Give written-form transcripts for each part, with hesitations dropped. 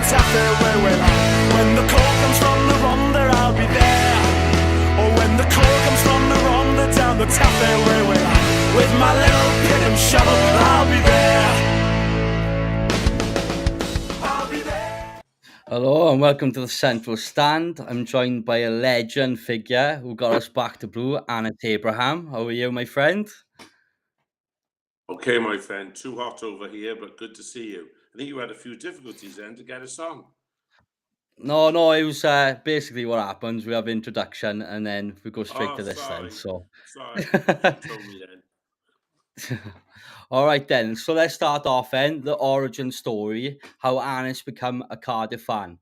taffy where we're at. When the call comes from the Ronda, I'll be there. Or when the call comes from the Ronda down the taffy where we're at. With my little pick and shovel, I'll be there. I'll be there. Hello and welcome to the Central Stand. I'm joined by a legend figure who got us back to blue, Annis Abraham. How are you, my friend? Okay, my friend, too hot over here, but good to see you. I think you had a few difficulties then to get us on. No, it was basically what happens. We have introduction and then we go straight to this sorry. then. So, Sorry, you should have told me then. all right then. So let's start off then. The origin story, how Annis become a Cardiff fan.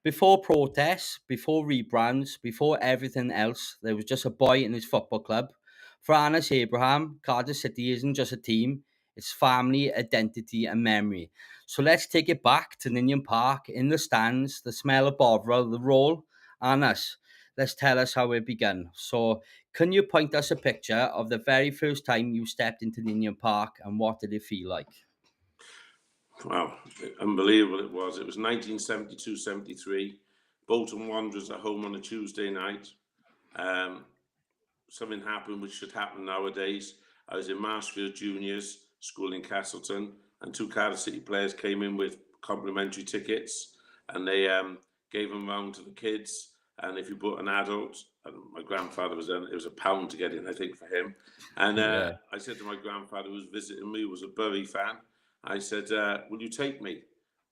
Before protests, before rebrands, before everything else, there was just a boy in his football club. For Annis Abraham, Cardiff City isn't just a team, it's family, identity and memory. So let's take it back to Ninian Park, in the stands, the smell of Bovril, the roll. Annis, let's tell us how it began. So can you point us a picture of the very first time you stepped into Ninian Park and what did it feel like? Wow, unbelievable it was. It was 1972-73. Bolton Wanderers at home on a Tuesday night. Something happened which should happen nowadays. I was in Marshfield Juniors School in Castleton, and two Cardiff City players came in with complimentary tickets, and they gave them round to the kids. And if you bought an adult, and my grandfather was in, it was £1 to get in, I think, for him. And I said to my grandfather, who was visiting me, who was a Bury fan, I said, will you take me?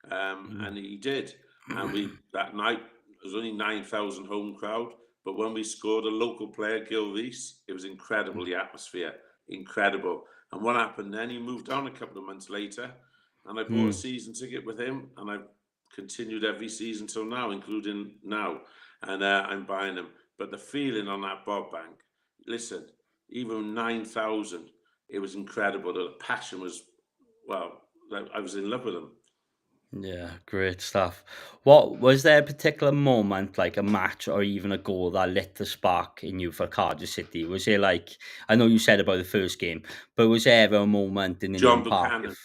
And he did. And that night, there was only 9,000 home crowd. But when we scored, a local player, Gil Reese, it was incredible, the atmosphere, incredible. And what happened then, he moved on a couple of months later, and I bought a season ticket with him, and I've continued every season till now, including now. And I'm buying them. But the feeling on that Bob Bank, listen, even 9,000, it was incredible. The passion was, well, I was in love with them. Yeah, great stuff. What was there a particular moment, like a match or even a goal, that lit the spark in you for Cardiff City? Was it like, I know you said about the first game, but was there ever a moment in John Indian Park? Buchanan.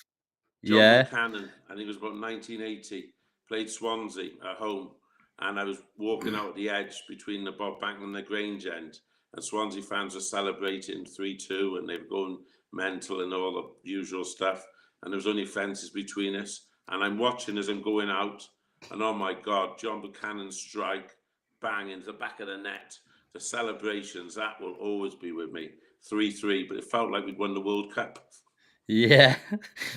Yeah, Buchanan, I think it was about 1980, played Swansea at home, and I was walking out at the edge between the Bob Bank and the Grange end, and Swansea fans were celebrating 3-2, and they were going mental and all the usual stuff, and there was only fences between us, and I'm watching as I'm going out, and oh my God, John Buchanan's strike, bang into the back of the net, the celebrations, that will always be with me. 3-3, but it felt like we'd won the World Cup. yeah,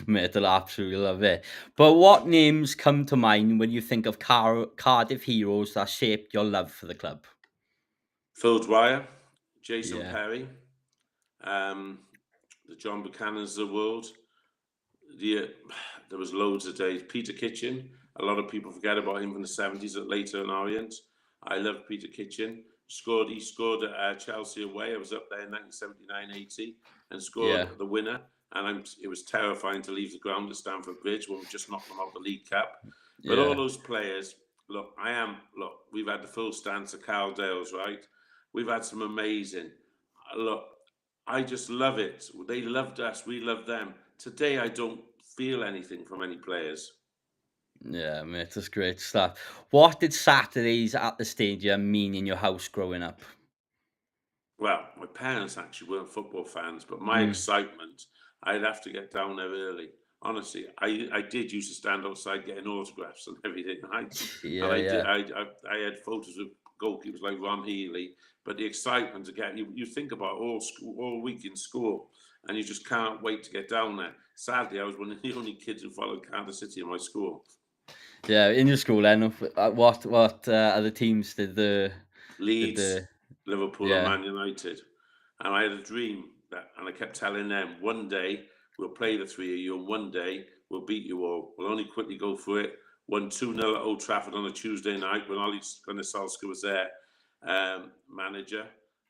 mate, I'll absolutely love it. But what names come to mind when you think of Cardiff heroes that shaped your love for the club? Phil Dwyer, Jason Yeah. Perry, the John Buchanans of the world. There was loads of days. Peter Kitchen, a lot of people forget about him from the 70s at Leighton Orient. I love Peter Kitchen. He scored at Chelsea away. I was up there in 1979-80 and scored the winner. And it was terrifying to leave the ground at Stamford Bridge when we just knocked them out the League Cup. But all those players, we've had the full stance of Carl Dales, right? We've had some amazing. I just love it. They loved us. We loved them. Today, I don't feel anything from any players. Yeah, mate, that's great stuff. What did Saturdays at the stadium mean in your house growing up? Well, my parents actually weren't football fans, but my excitement, I'd have to get down there early. Honestly, I did used to stand outside getting autographs and everything. I had photos of goalkeepers like Ron Healy, but the excitement to get you think about all week in school, and you just can't wait to get down there. Sadly, I was one of the only kids who followed Cardiff City in my school. Yeah, in your school then, what other teams did the Leeds, Liverpool, and Yeah. Man United. And I had a dream and I kept telling them, one day we'll play the three of you, and one day we'll beat you all. We'll only quickly go for it. Won 2-0 at Old Trafford on a Tuesday night when Ollie Gunnar-Solskjaer was there, manager.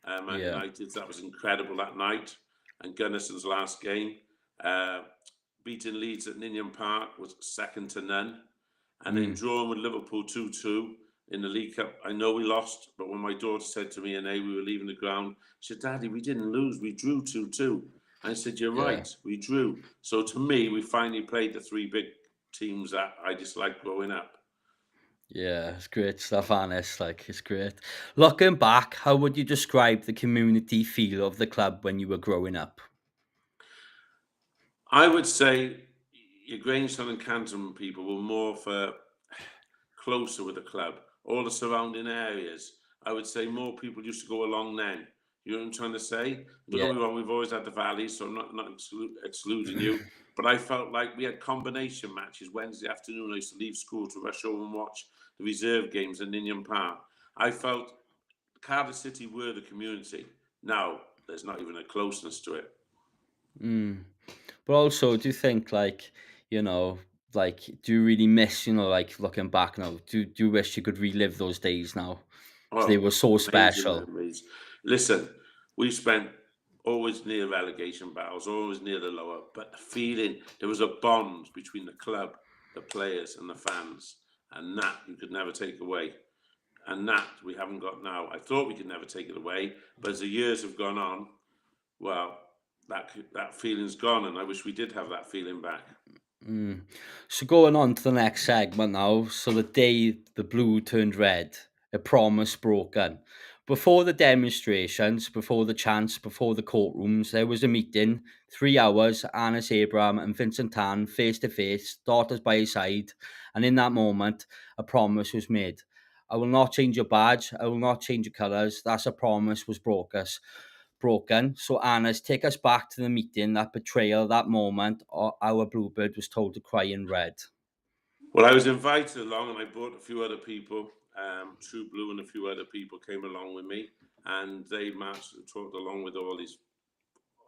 Man United, that was incredible that night. And Gunnarsson's last game, beating Leeds at Ninian Park was second to none. And then drawing with Liverpool 2-2 in the League Cup. I know we lost, but when my daughter said to me, we were leaving the ground, she said, Daddy, we didn't lose, we drew 2-2. I said, you're right, we drew. So to me, we finally played the three big teams that I disliked growing up. Yeah, it's great stuff, Anis. Like, it's great. Looking back, how would you describe the community feel of the club when you were growing up? I would say your Grangetown and Canton people were more for closer with the club. All the surrounding areas, I would say more people used to go along then. You know what I'm trying to say? Don't Yeah. get me wrong, we've always had the valleys, so I'm not excluding you. But I felt like we had combination matches Wednesday afternoon. I used to leave school to rush home and watch the reserve games in Ninian Park. I felt Cardiff City were the community. Now, there's not even a closeness to it. Mm. But also, do you think, like, you know, like, do you really miss, like, looking back now? Do you wish you could relive those days now? Because they Oh, were so amazing special. memories. Listen, we spent always near relegation battles, always near the lower, but the feeling, there was a bond between the club, the players, and the fans, and that you could never take away. And that we haven't got now. I thought we could never take it away, but as the years have gone on, well, that feeling's gone, and I wish we did have that feeling back. Mm. So going on to the next segment now. So the day the blue turned red, a promise broken. Before the demonstrations, before the chants, before the courtrooms, there was a meeting, 3 hours, Anas Abraham and Vincent Tan face to face, daughters by his side, and in that moment, a promise was made. I will not change your badge, I will not change your colours. That's a promise was broken. So Anna's take us back to the meeting, that betrayal, that moment. Our bluebird was told to cry in red. Well, I was invited along, and I brought a few other people. True Blue and a few other people came along with me, and they marched and talked along with all these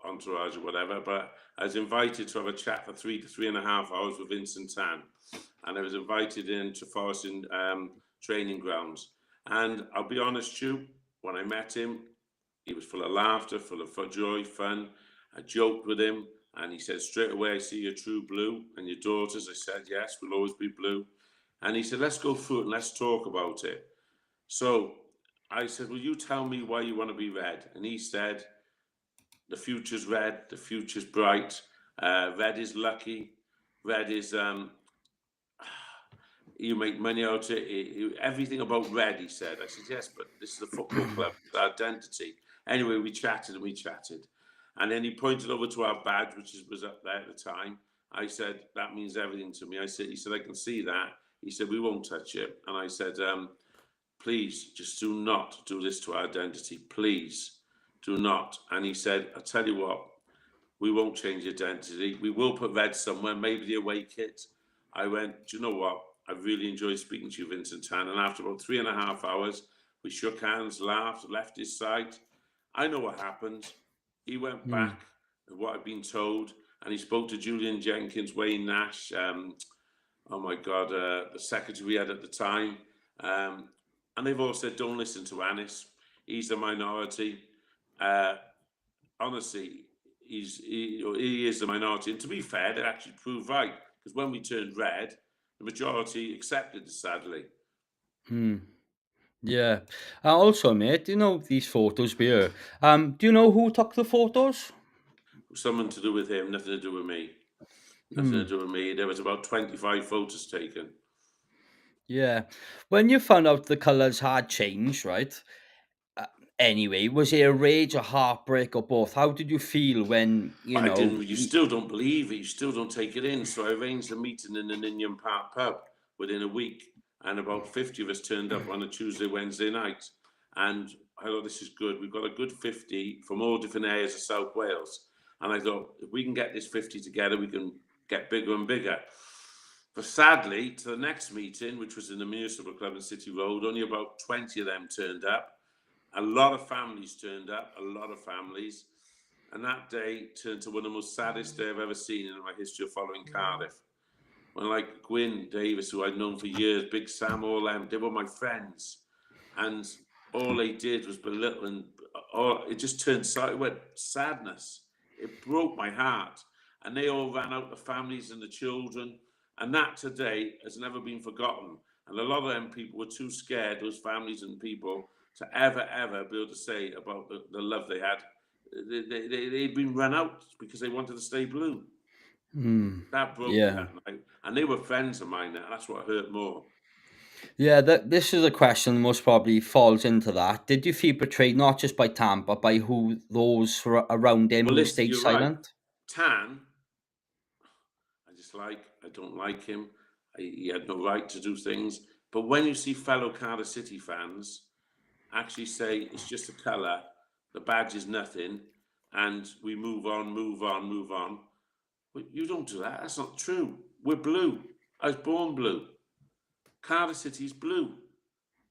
entourage or whatever. But I was invited to have a chat for 3 to 3.5 hours with Vincent Tan, and I was invited into Forest in training grounds. And I'll be honest, Stu, when I met him, he was full of laughter, full of joy, fun. I joked with him, and he said straight away, "I see you're true blue, and your daughters." I said, "Yes, we'll always be blue." And he said, "Let's go through it and let's talk about it." So I said, "Will you tell me why you want to be red?" And he said, "The future's red, the future's bright. Red is lucky. Red is you make money out of it. Everything about red," he said. I said, "Yes, but this is a football club, it's our identity." Anyway, we chatted and we chatted. And then he pointed over to our badge, which was up there at the time. I said, "That means everything to me." He said, "I can see that." He said, "We won't touch it." And I said, "Please, just do not do this to our identity. Please do not." And he said, "I'll tell you what, we won't change the identity. We will put red somewhere, maybe the away kit." I went, "Do you know what? I really enjoyed speaking to you, Vincent Tan." And after about 3.5 hours, we shook hands, laughed, left his side. I know what happened. He went Mm. back of what I'd been told, and he spoke to Julian Jenkins, Wayne Nash, oh my God, the secretary we had at the time. Um, and they've all said, "Don't listen to Anis. He's the minority." Uh, Honestly, he is the minority. And to be fair, they actually proved right, because when we turned red, the majority accepted, sadly. Mm. Yeah. Also, mate, do you know these photos here? Do you know who took the photos? Something to do with him, nothing to do with me. Nothing to Hmm. do with me. There was about 25 photos taken. Yeah. When you found out the colours had changed, right? Uh, anyway, was it a rage, a heartbreak, or both? How did you feel when, I didn't. You still don't believe it. You still don't take it in. So I arranged a meeting in the Ninian Park pub within a week, and about 50 of us turned up on a Tuesday, Wednesday night. And I thought, this is good. We've got a good 50 from all different areas of South Wales. And I thought, if we can get this 50 together, we can get bigger and bigger. But sadly, to the next meeting, which was in the Municipal Club in City Road, only about 20 of them turned up. A lot of families turned up, a lot of families. And that day turned to one of the most saddest days I've ever seen in my history of following Cardiff. When, like, Gwyn Davis, who I'd known for years, Big Sam, all them, they were my friends. And all they did was belittle, and it just turned it went sadness. It broke my heart. And they all ran out, the families and the children. And that today has never been forgotten. And a lot of them people were too scared, those families and people, to ever be able to say about the love they had. They'd been run out because they wanted to stay blue. Hmm. That broke me Yeah. that night. And they were friends of mine, and that's what hurt more. Yeah, this is a question that most probably falls into that. Did you feel betrayed not just by Tam, but by who those around him Well, who listen, stayed you're right. silent? Tan, I don't like him. He had no right to do things. But when you see fellow Cardiff City fans actually say it's just a colour, the badge is nothing, and we move on, move on, move on. Well, you don't do that. That's not true. We're blue. I was born blue. Cardiff City's blue.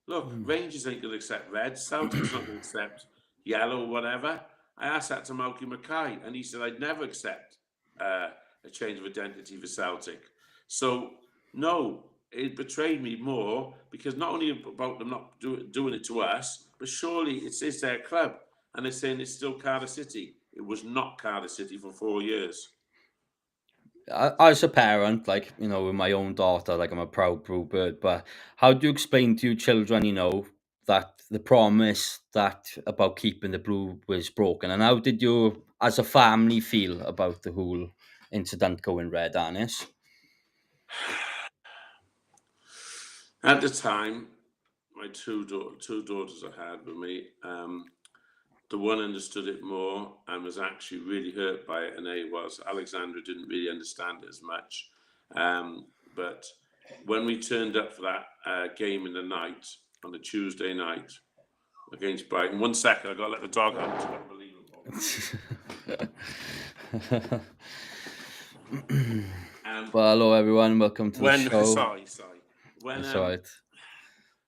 Look, Mm. Rangers ain't going to accept red. Celtic's not going to accept yellow, whatever. I asked that to Malky Mackay, and he said I'd never accept a change of identity for Celtic. So, no, it betrayed me more because not only about them not doing it to us, but surely it's their club. And they're saying it's still Cardiff City. It was not Cardiff City for 4 years. As a parent, like, with my own daughter, like, I'm a proud bluebird, but how do you explain to your children, that the promise that about keeping the blue was broken? And how did you, as a family, feel about the whole incident going red, Anis? At the time, my two daughters I had with me, the one understood it more and was actually really hurt by it, and they was Alexandra didn't really understand it as much. But when we turned up for that game in the night on a Tuesday night against Brighton, 1 second, I got to let the dog out. It's unbelievable. Well, hello everyone, welcome to the When show. sorry, when That's all right.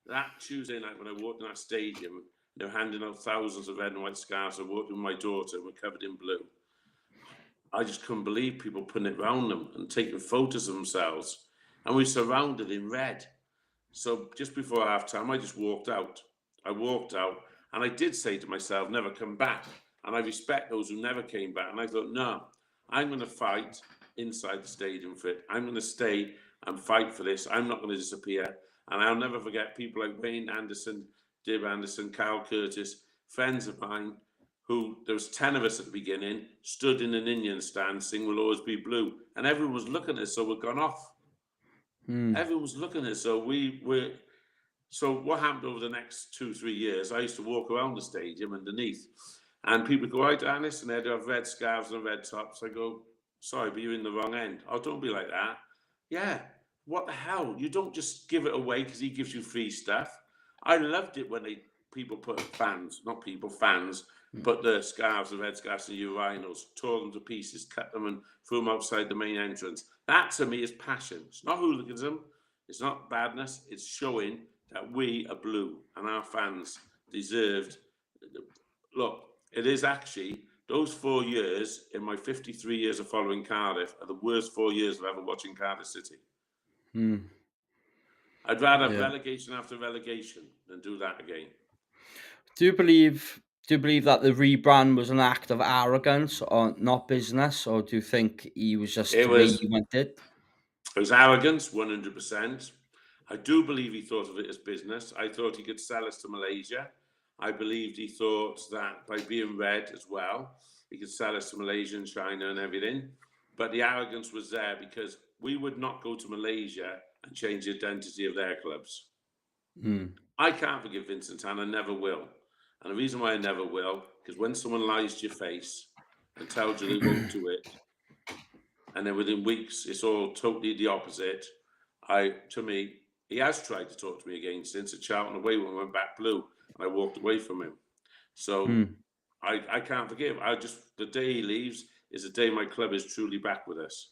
that Tuesday night when I walked in that stadium, they were handing out thousands of red and white scarves. I walked with my daughter, and we're covered in blue. I just couldn't believe people putting it around them and taking photos of themselves. And we surrounded in red. So just before half time, I just walked out. I walked out and I did say to myself, never come back. And I respect those who never came back. And I thought, no, I'm going to fight inside the stadium for it. I'm going to stay and fight for this. I'm not going to disappear. And I'll never forget people like Wayne Anderson, Dib Anderson, Carl Curtis, friends of mine who, there was 10 of us at the beginning, stood in an Indian stand saying we'll always be blue. And everyone was looking at us, so we'd gone off. Everyone was looking at us, so we were. So what happened over the next 2-3 years? I used to walk around the stadium underneath, and people go, "Right, Anis," and they'd have red scarves and red tops. I go, "Sorry, but you're in the wrong end." "Oh, don't be like that." Yeah, what the hell? You don't just give it away because he gives you free stuff. I loved it when people put fans, put the scarves, the red scarves, and urinals, tore them to pieces, cut them, and threw them outside the main entrance. That to me is passion. It's not hooliganism. It's not badness. It's showing that we are blue and our fans deserved. Look, it is actually those 4 years in my 53 years of following Cardiff are the worst 4 years of ever watching Cardiff City. I'd rather have relegation after relegation than do that again. Do you believe that the rebrand was an act of arrogance or not business, or do you think he was just It the way was he wanted? It was arrogance, 100%. I do believe he thought of it as business. I thought he could sell us to Malaysia. I believed he thought that by being red as well, he could sell us to Malaysia and China and everything. But the arrogance was there because we would not go to Malaysia and change the identity of their clubs. I can't forgive Vincent Tan, I never will. And the reason why I never will, because when someone lies to your face and tells you they won't do it, and then within weeks it's all totally the opposite. To me, he has tried to talk to me again since at Charlton away when we went back blue, and I walked away from him. So I can't forgive. The day he leaves is the day my club is truly back with us.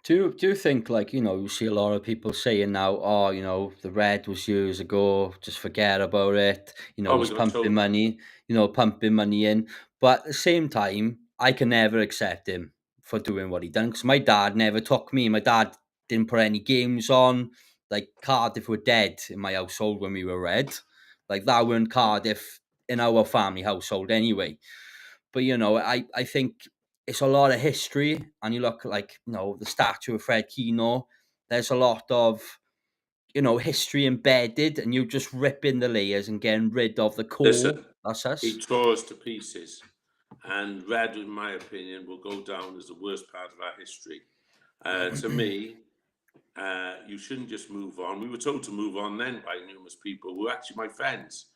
Do you think, like, you see a lot of people saying now, oh, the red was years ago, just forget about it. Oh, He's we got pumping told. money, pumping money in. But at the same time, I can never accept him for doing what he done because my dad never took me. My dad didn't put any games on. Like, Cardiff were dead in my household when we were red. Like, that weren't Cardiff in our family household anyway. But I think it's a lot of history, and you look like the statue of Fred Keno. There's a lot of history embedded, and you just ripping the layers and getting rid of the core. Listen, That's us. he tore us to pieces, and red, in my opinion, will go down as the worst part of our history. To me, you shouldn't just move on. We were told to move on then by numerous people who were actually my friends.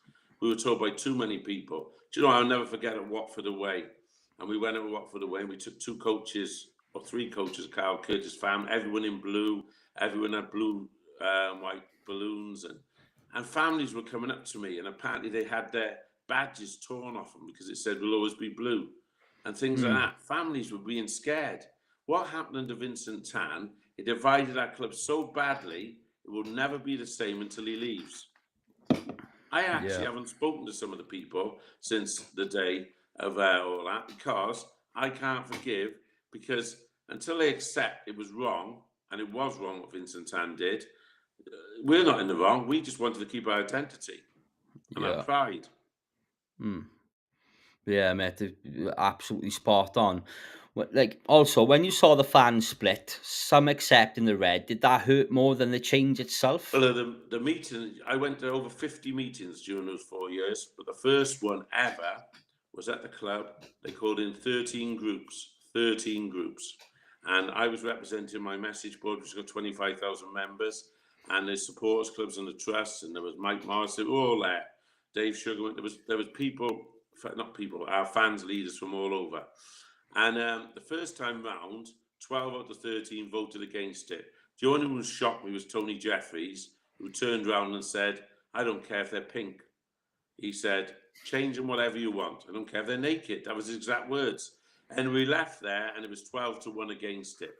We were told by too many people. Do you know, I'll never forget at Watford away. And we went over Watford away and we took 2 coaches or 3 coaches, Carl Curtis family, everyone in blue, everyone had blue, white balloons, and families were coming up to me, and apparently they had their badges torn off them because it said we'll always be blue and things like that. Families were being scared. What happened under Vincent Tan, it divided our club so badly, it will never be the same until he leaves. I actually haven't spoken to some of the people since the day of all that, because I can't forgive, because until they accept it was wrong, and it was wrong what Vincent Tan did, we're not in the wrong. We just wanted to keep our identity and our pride. Yeah, mate, absolutely spot on. Like, also, when you saw the fans split, some accepting the red, did that hurt more than the change itself? Well, the meeting, I went to over 50 meetings during those 4 years, but the first one ever was at the club. They called in 13 groups, and I was representing my message board, which has got 25,000 members, and there's supporters clubs and the trusts, and there was Mike Morris, they were all there. Dave Sugarman, there was people, not people, our fans, leaders from all over. And the first time round, 12 out of 13 voted against it. The only one who shocked me was Tony Jeffries, who turned around and said, I don't care if they're pink. He said, change them whatever you want. I don't care if they're naked. That was his exact words. And we left there, and it was 12-1 against it.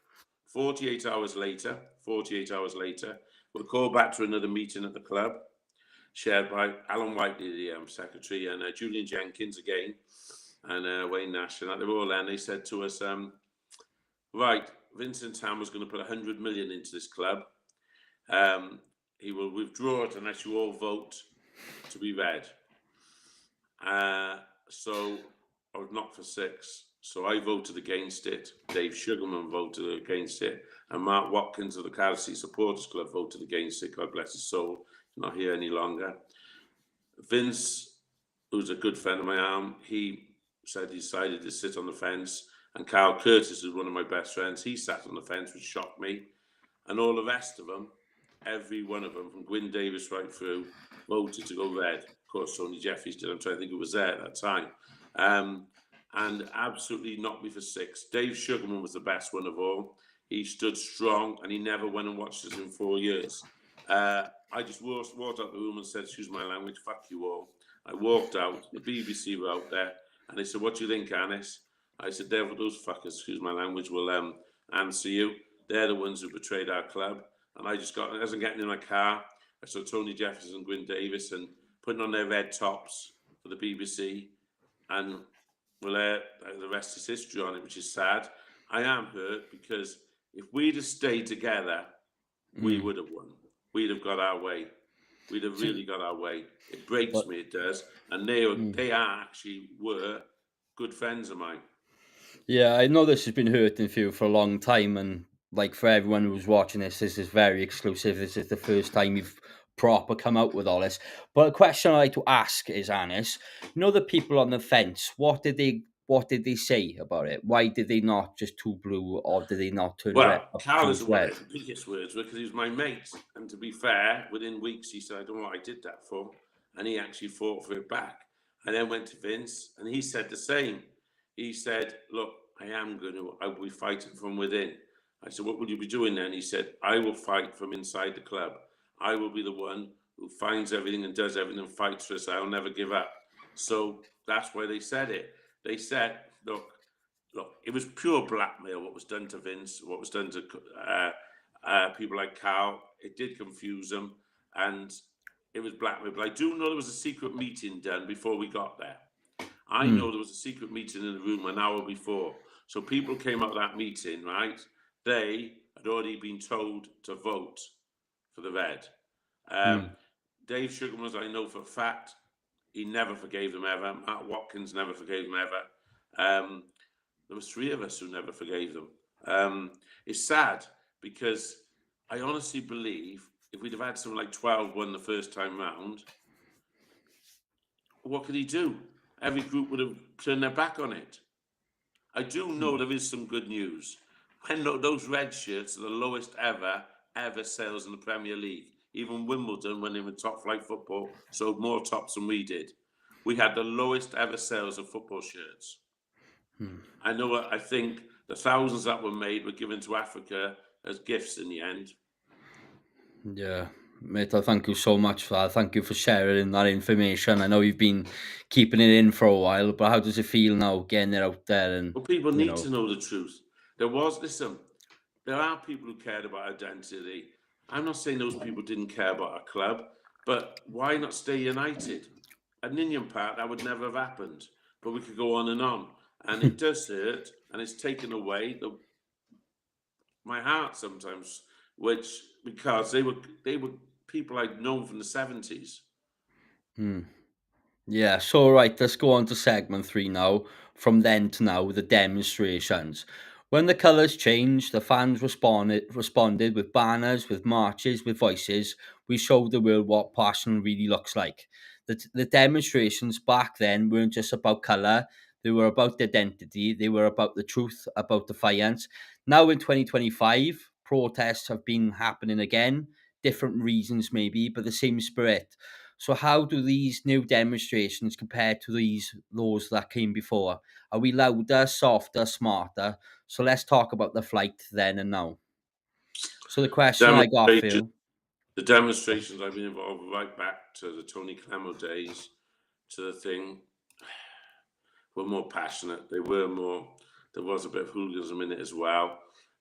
48 hours later, we're called back to another meeting at the club, chaired by Alan Whiteley, the secretary, and Julian Jenkins again, and Wayne Nash, and they were all there, and they said to us, right, Vincent Tan was going to put 100 million into this club. He will withdraw it unless you all vote to be red. So I was knocked for 6. So I voted against it. Dave Sugarman voted against it. And Mark Watkins of the Cardiff City Supporters Club voted against it. God bless his soul. He's not here any longer. Vince, who's a good friend of my own, he said he decided to sit on the fence. And Carl Curtis, who's one of my best friends, he sat on the fence, which shocked me. And all the rest of them, every one of them, from Gwyn Davis right through, voted to go red. Of course, Tony Jeffries did. I'm trying to think who was there at that time. And absolutely knocked me for 6. Dave Sugarman was the best one of all. He stood strong, and he never went and watched us in 4 years. I just walked out the room and said, excuse my language, fuck you all. I walked out, the BBC were out there, and they said, what do you think, Anis? I said, those fuckers, excuse my language, will answer you. They're the ones who betrayed our club. And I just got, as I'm getting in my car, I saw Tony Jeffries and Gwyn Davis and putting on their red tops for the BBC. And well, the rest is history on it, which is sad. I am hurt because if we'd have stayed together, we would have won. We'd have got our way. We'd have really got our way. It breaks me, it does. And they actually were good friends of mine. Yeah, I know this has been hurting for you for a long time, and like for everyone who's watching this is very exclusive. This is the first time you've proper come out with all this. But a question I like to ask is, Anis, you know, the people on the fence, what did they say about it? Why did they not just two blue, or did they not turn red? Well, Carl is one of the biggest words because he was my mate. And to be fair, within weeks he said, I don't know what I did that for. And he actually fought for it back. I then went to Vince and he said the same. He said, look, I will be fighting from within. I said, what will you be doing then? He said, I will fight from inside the club. I will be the one who finds everything and does everything and fights for us. I'll never give up. So that's why they said it. They said, look, it was pure blackmail what was done to Vince, what was done to people like Carl. It did confuse them and it was blackmail. But I do know there was a secret meeting done before we got there. I know there was a secret meeting in the room an hour before. So people came out of that meeting, right? They had already been told to vote for the red. Dave Sugarman, I know for a fact, he never forgave them ever. Matt Watkins never forgave them ever. There was 3 of us who never forgave them. It's sad because I honestly believe if we'd have had something like 12-1 the first time round, what could he do? Every group would have turned their back on it. I do know there is some good news. When those red shirts are the lowest ever ever sales in the Premier League. Even Wimbledon, when they were top flight football, sold more tops than we did. We had the lowest ever sales of football shirts. I think the thousands that were made were given to Africa as gifts in the end. Yeah, mate, I thank you so much for that. Thank you for sharing that information. I know you've been keeping it in for a while, but how does it feel now getting it out there? And Well, people you need know, to know the truth. There are people who cared about identity. I'm not saying those people didn't care about our club, but why not stay united? At Ninian Park, that would never have happened, but we could go on. And it does hurt, and it's taken away my heart sometimes, because they were people I'd known from the 70s. yeah. So right, let's go on to segment 3 now. From then to now, the demonstrations. When the colours changed, the fans responded with banners, with marches, with voices. We showed the world what passion really looks like. The demonstrations back then weren't just about colour. They were about identity. They were about the truth, about defiance. Now in 2025, protests have been happening again. Different reasons maybe, but the same spirit. So how do these new demonstrations compare to those that came before? Are we louder, softer, smarter? So let's talk about the flight then and now. So the question I got for Demonstration, you, the demonstrations I've been involved with, right back to the Tony Clemo days, to the thing, were more passionate. They were more. There was a bit of hooliganism in it as well.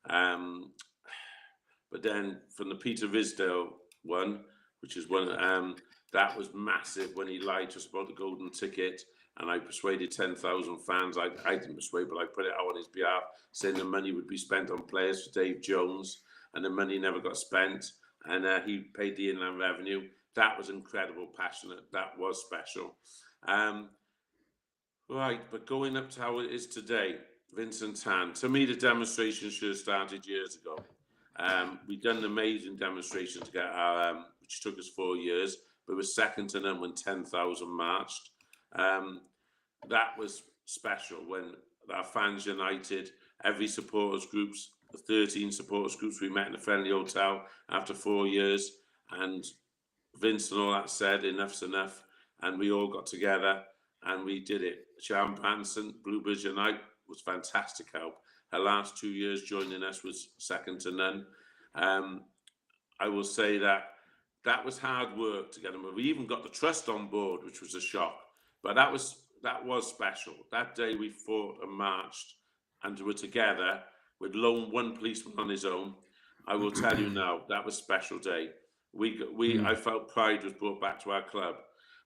But then from the Peter Risdale one, which is one, that was massive when he lied to us about the golden ticket. And I persuaded 10,000 fans. I didn't persuade, but I put it out on his behalf, saying the money would be spent on players for Dave Jones, and the money never got spent. And he paid the Inland Revenue. That was incredible, passionate. That was special. Right, but going up to how it is today, Vincent Tan. To me, the demonstration should have started years ago. We've done an amazing demonstration to get our, which took us 4 years, but was second to none when 10,000 marched. That was special when our fans united, every supporters groups, the 13 supporters groups we met in a friendly hotel after 4 years, and Vince and all that said, enough's enough, and we all got together and we did it. Sharon Panson, Bluebirds Unite, was fantastic help. Her last 2 years joining us was second to none. I will say that was hard work to get them. We even got the trust on board, which was a shock. But that was special. That day we fought and marched, and were together with one policeman on his own. I will tell you now, that was a special day. I felt pride was brought back to our club.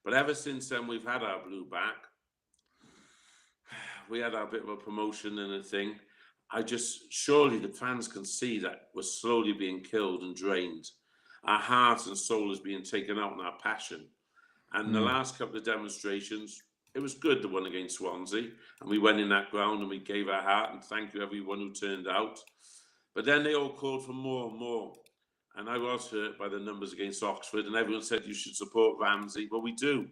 But ever since then, we've had our blue back. We had our bit of a promotion and a thing. Surely the fans can see that we're slowly being killed and drained. Our heart and soul is being taken out, and our passion. And the last couple of demonstrations, it was good, the one against Swansea. And we went in that ground and we gave our heart, and thank you everyone who turned out. But then they all called for more and more. And I was hurt by the numbers against Oxford, and everyone said you should support Ramsey. Well, we do.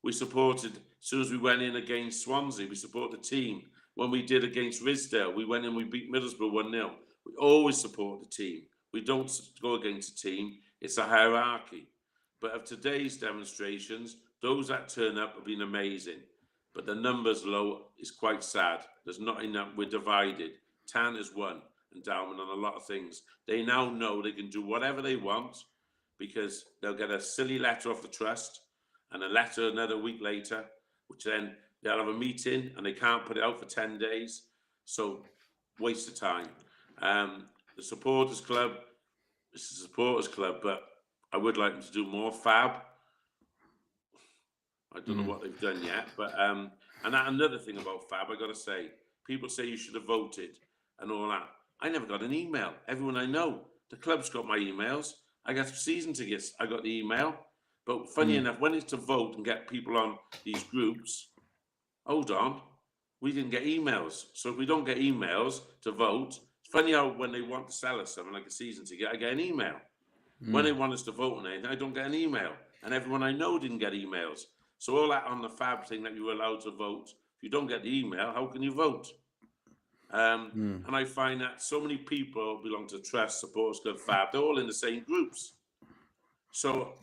We supported, as soon as we went in against Swansea, we support the team. When we did against Risdale, we went in, we beat Middlesbrough 1-0. We always support the team. We don't go against a team. It's a hierarchy. But of today's demonstrations, those that turn up have been amazing. But the numbers low is quite sad. There's not enough. We're divided. Tan has won endowment on a lot of things. They now know they can do whatever they want, because they'll get a silly letter off the trust and a letter another week later, which then they'll have a meeting and they can't put it out for 10 days. So waste of time. The supporters club, it's a supporters club, but I would like them to do more. Fab, I don't know what they've done yet, but and another thing about Fab, I got to say, people say you should have voted and all that. I never got an email. Everyone I know, the club's got my emails. I got season tickets. I got the email. But funny enough, when it's to vote and get people on these groups, hold on, we didn't get emails. So if we don't get emails to vote, it's funny how when they want to sell us something like a season ticket, I get an email. When they want us to vote on anything, I don't get an email. And everyone I know didn't get emails. So all that on the Fab thing that you were allowed to vote, if you don't get the email, how can you vote? And I find that so many people belong to Trust, Supporters Club, Fab, they're all in the same groups. So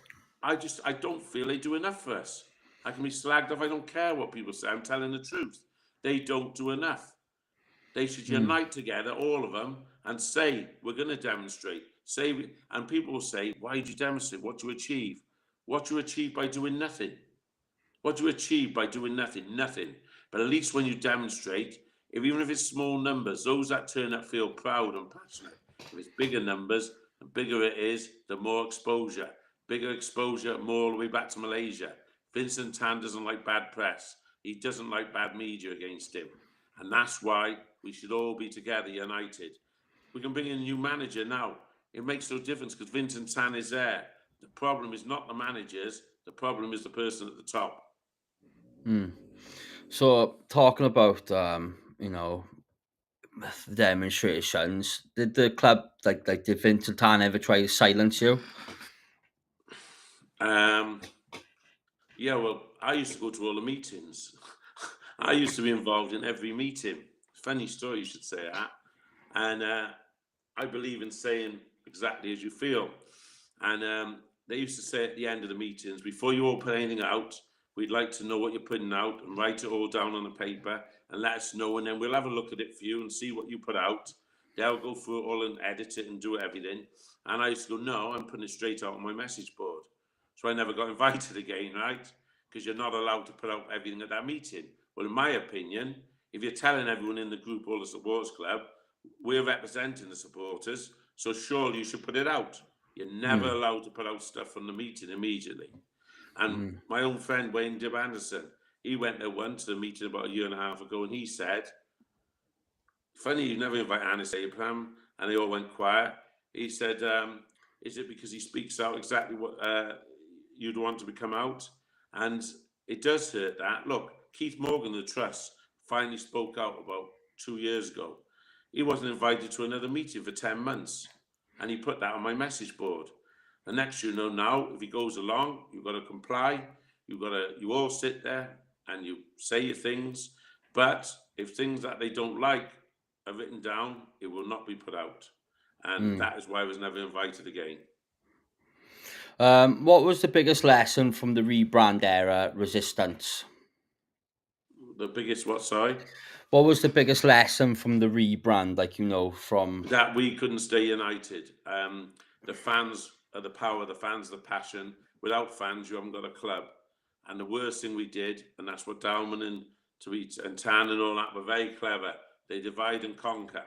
I don't feel they do enough for us. I can be slagged off, I don't care what people say, I'm telling the truth. They don't do enough. They should unite together, all of them, and say, we're going to demonstrate. And people will say, why did you demonstrate? What do you achieve? What do you achieve by doing nothing? What do you achieve by doing nothing? Nothing. But at least when you demonstrate, even if it's small numbers, those that turn up feel proud and passionate. If it's bigger numbers, the bigger it is, the more exposure. Bigger exposure, more all the way back to Malaysia. Vincent Tan doesn't like bad press. He doesn't like bad media against him. And that's why we should all be together, united. We can bring in a new manager now. It makes no difference because Vincent Tan is there. The problem is not the managers. The problem is the person at the top. So talking about demonstrations, did the club did Vincent Tan ever try to silence you? Yeah, well, I used to go to all the meetings. I used to be involved in every meeting. Funny story, you should say that. And I believe in saying exactly as you feel. And they used to say at the end of the meetings, before you all put anything out, we'd like to know what you're putting out and write it all down on the paper and let us know. And then we'll have a look at it for you and see what you put out. They'll go through it all and edit it and do everything. And I used to go, no, I'm putting it straight out on my message board. So I never got invited again, right? Because you're not allowed to put out everything at that meeting. Well, in my opinion, if you're telling everyone in the group, all the supporters club, we're representing the supporters, so surely you should put it out. You're never allowed to put out stuff from the meeting immediately. And my own friend, Wayne Dib Anderson, he went there once to the meeting about a year and a half ago, and he said, funny, you never invite Anis Abraham, and they all went quiet. He said, is it because he speaks out exactly what you'd want to become out? And it does hurt that. Look, Keith Morgan, the Trust, finally spoke out about 2 years ago. He wasn't invited to another meeting for 10 months. And he put that on my message board. And next you know now, if he goes along, you've got to comply. You all sit there and you say your things. But if things that they don't like are written down, it will not be put out. And that is why I was never invited again. What was the biggest lesson from the rebrand era resistance? The biggest what, sorry? What was the biggest lesson from the rebrand, from... That we couldn't stay united. The fans are the power, the fans are the passion. Without fans, you haven't got a club. And the worst thing we did, and that's what Dalman and Tan and all that were very clever, they divide and conquer.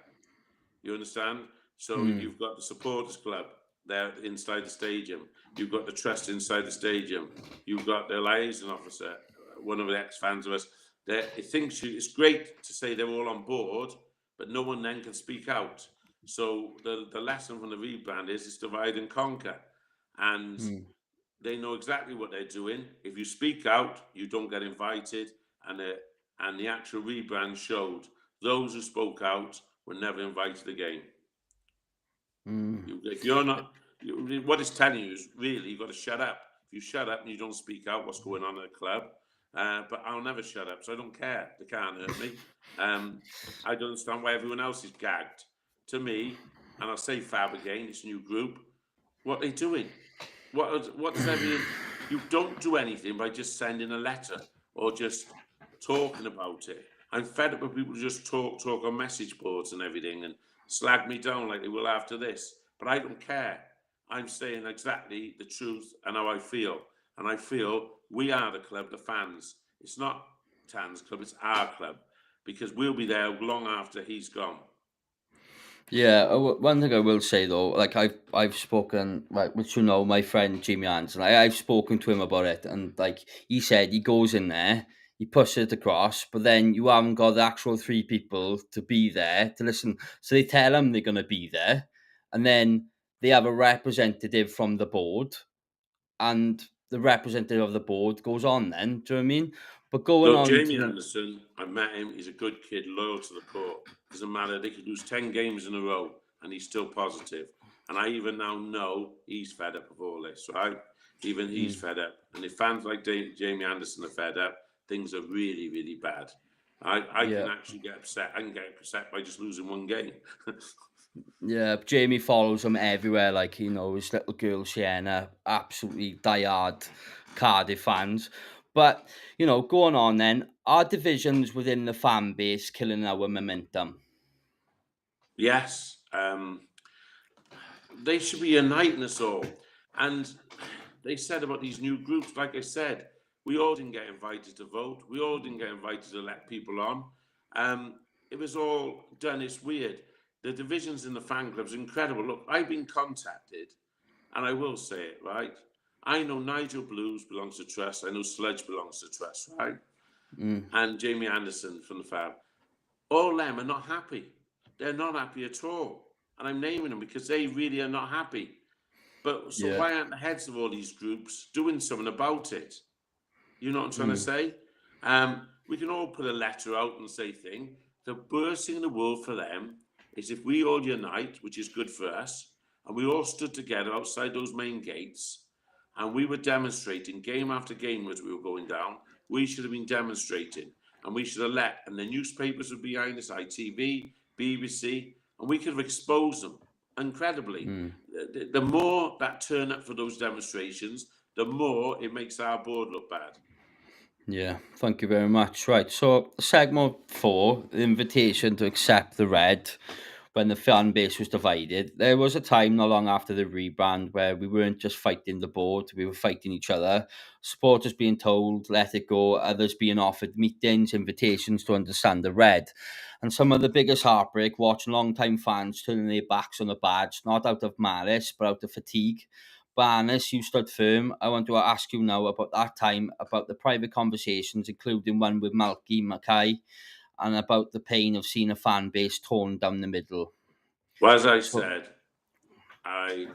You understand? So you've got the supporters club there inside the stadium. You've got the Trust inside the stadium. You've got the liaison officer, one of the ex-fans of us. It's great to say they're all on board, but no one then can speak out. So the lesson from the rebrand is divide and conquer. And they know exactly what they're doing. If you speak out, you don't get invited. And the actual rebrand showed those who spoke out were never invited again. If you're not, what it's telling you is really you've got to shut up. If you shut up and you don't speak out what's going on at the club, but I'll never shut up, so I don't care. They can't hurt me. I don't understand why everyone else is gagged. To me, and I'll say Fab again, this new group, what are they doing? What does everything? You don't do anything by just sending a letter or just talking about it. I'm fed up with people who just talk on message boards and everything and slag me down like they will after this. But I don't care. I'm saying exactly the truth and how I feel. And I feel we are the club, the fans. It's not Tan's club, it's our club. Because we'll be there long after he's gone. Yeah, one thing I will say though, I've spoken, which my friend Jimmy Anderson, I've spoken to him about it, and he said he goes in there, he pushes it across, but then you haven't got the actual 3 people to be there to listen. So they tell them they're going to be there, and then they have a representative from the board, and the representative of the board goes on then, do you know what I mean? But going Look, on Jamie Anderson, I met him, he's a good kid, loyal to the core. Doesn't matter, they could lose 10 games in a row and he's still positive. And I even now know he's fed up of all this, right? Even he's fed up. And if fans like Jamie Anderson are fed up, things are really, really bad. I Yeah. can actually get upset. I can get upset by just losing one game. Yeah, Jamie follows him everywhere. Like, you know, his little girl Sienna, absolutely diehard Cardiff fans. But, you know, going on then, are divisions within the fan base killing our momentum? Yes, they should be uniting us all. And they said about these new groups, like I said, we all didn't get invited to vote. We all didn't get invited to let people on. It was all done. It's weird. The divisions in the fan clubs are incredible. Look, I've been contacted, and I will say it, right? I know Nigel Blues belongs to Trust. I know Sludge belongs to Trust, right? And Jamie Anderson from the Fab. All them are not happy. They're not happy at all. And I'm naming them because they really are not happy. But so Yeah. why aren't the heads of all these groups doing something about it? You know what I'm trying to say? We can all put a letter out and say thing. The worst thing in the world for them is if we all unite, which is good for us, and we all stood together outside those main gates, and we were demonstrating game after game as we were going down. We should have been demonstrating, and we should have let, and the newspapers were behind us, ITV, BBC, and we could have exposed them incredibly. The more that turn up for those demonstrations, the more it makes our board look bad. Yeah, thank you very much. Right, so segment 4, the invitation to accept the red when the fan base was divided. There was a time not long after the rebrand where we weren't just fighting the board, we were fighting each other. Supporters being told, let it go, others being offered meetings, invitations to understand the red. And some of the biggest heartbreak, watching long-time fans turning their backs on the badge, not out of malice, but out of fatigue. Barnes, you stood firm. I want to ask you now about that time, about the private conversations, including one with Malky Mackay, and about the pain of seeing a fan base torn down the middle. Well, as I So, said, I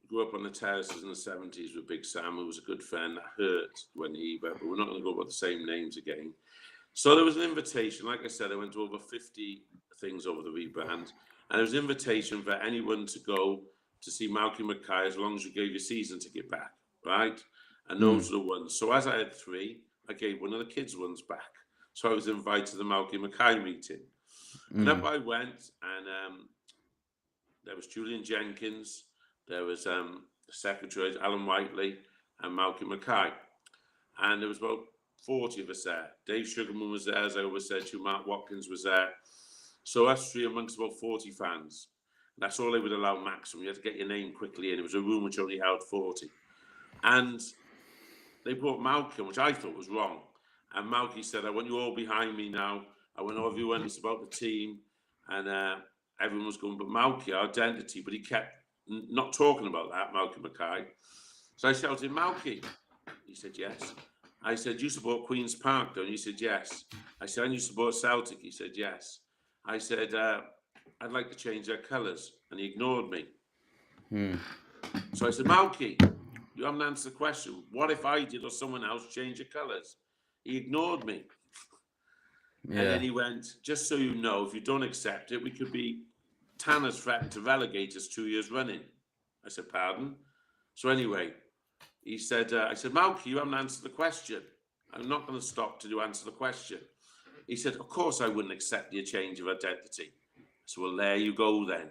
grew up on the terraces in the 70s with Big Sam, who was a good friend. That hurt when but we're not going to go about the same names again. So there was an invitation. Like I said, I went to over 50 things over the rebrand, and there was an invitation for anyone to go to see Malky Mackay as long as you gave your season ticket back, right? And those were the ones. So as I had 3, I gave one of the kids' ones back. So I was invited to the Malky Mackay meeting. And up I went, and there was Julian Jenkins, there was the secretary, Alan Whiteley, and Malky Mackay. And there was about 40 of us there. Dave Sugarman was there, as I always said to you, Mark Watkins was there. So us 3 amongst about 40 fans. That's all they would allow maximum. You had to get your name quickly in. It was a room which only held 40. And they brought Malky, which I thought was wrong. And Malky said, I want you all behind me now. I want everyone, it's about the team. And everyone was going, but Malky, our identity. But he kept not talking about that, Malky Mackay. So I shouted, Malky. He said, yes. I said, you support Queen's Park, don't you? He said, yes. I said, and you support Celtic? He said, yes. I said, I'd like to change their colours. And he ignored me. So I said, Malky, you haven't answered the question. What if I did or someone else change your colours? He ignored me. yeah. And then he went, just so you know, if you don't accept it, we could be Tanner's threatened to relegate us 2 years running. I said, pardon? So anyway, he said, I said, Malky, you haven't answered the question. I'm not going to stop till you answer the question. He said, of course I wouldn't accept your change of identity. I said, well, there you go then.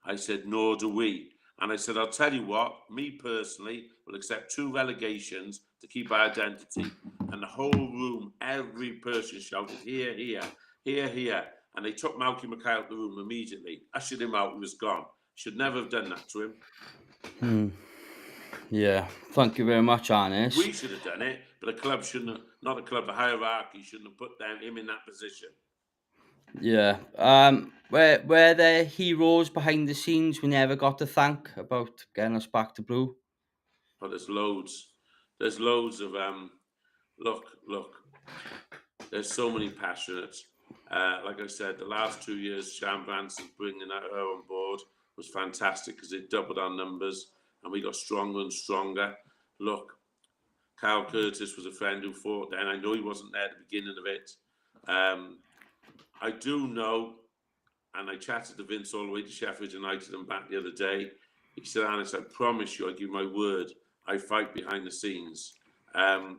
I said, nor do we. And I said, I'll tell you what, me personally will accept 2 relegations to keep our identity. And the whole room, every person shouted, here, here, here, here. And they took Malky Mackay out the room immediately. Ushered him out, he was gone. Should never have done that to him. Yeah, thank you very much, Arnis. We should have done it, but the club shouldn't have, not the club, the hierarchy shouldn't have put him in that position. Yeah. Were there heroes behind the scenes we never got to thank about getting us back to blue? But there's loads. There's loads of look. There's so many passionate. Like I said, the last 2 years, Sean Branson bringing her on board was fantastic because it doubled our numbers and we got stronger and stronger. Look, Carl Curtis was a friend who fought then. I know he wasn't there at the beginning of it. I do know, and I chatted to Vince all the way to Sheffield United and back the other day. He said, Anis, I promise you, I give my word, I fight behind the scenes. I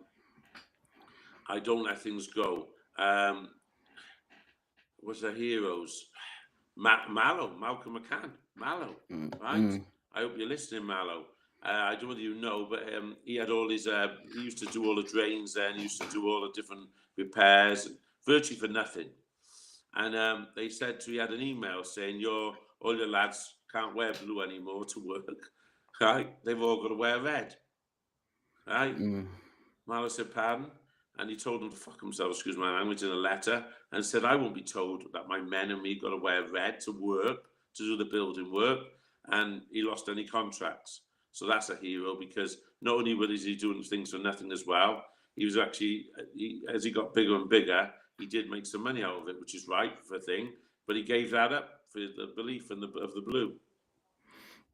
don't let things go. was the heroes? Malcolm McCann, Mallow, right? I hope you're listening, Mallow. I don't know whether you know, but he had all his. He used to do all the drains there, and he used to do all the different repairs, virtually for nothing. And they said he had an email saying all your lads can't wear blue anymore to work, right? They've all got to wear red, right? Mallow said, pardon? And he told them to fuck themselves, excuse my language, in a letter, and said, I won't be told that my men and me got to wear red to work, to do the building work. And he lost any contracts. So that's a hero, because not only was he doing things for nothing as well, he was actually, as he got bigger and bigger, he did make some money out of it, which is right for a thing, but he gave that up for the belief of the blue.